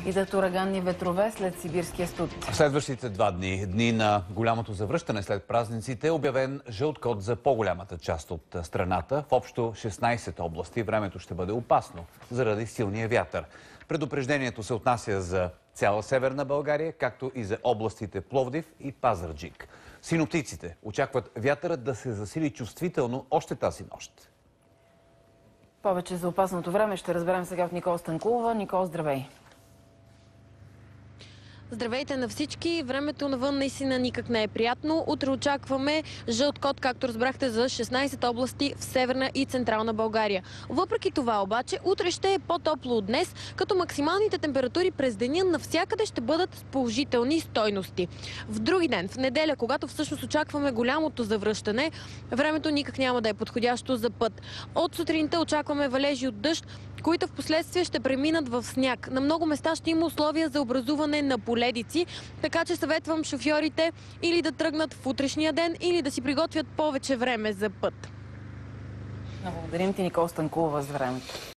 Идат ураганни ветрове след сибирския студ. Следващите 2 дни, дни на голямото завръщане след празниците, е обявен жълт код за по-голямата част от страната. В общо 16 области времето ще бъде опасно заради силния вятър. Предупреждението се отнася за цяла Северна България, както и за областите Пловдив и Пазарджик. Синоптиците очакват вятърът да се засили чувствително още тази нощ. Повече за опасното време ще разберем сега от Никола Станкулова. Никола, здравей! Здравейте на всички! Времето навън наистина никак не е приятно. Утре очакваме жълт код, както разбрахте, за 16 области в Северна и Централна България. Въпреки това обаче, утре ще е по-топло от днес, като максималните температури през деня навсякъде ще бъдат с положителни стойности. В други ден, в неделя, когато всъщност очакваме голямото завръщане, времето никак няма да е подходящо за път. От сутринта очакваме валежи от дъжд, които в последствие ще преминат в сняг. На много места ще има условия за образуване на поледици, така че съветвам шофьорите или да тръгнат в утрешния ден, или да си приготвят повече време за път. Благодарим ти, Никола Станкулова, за времето.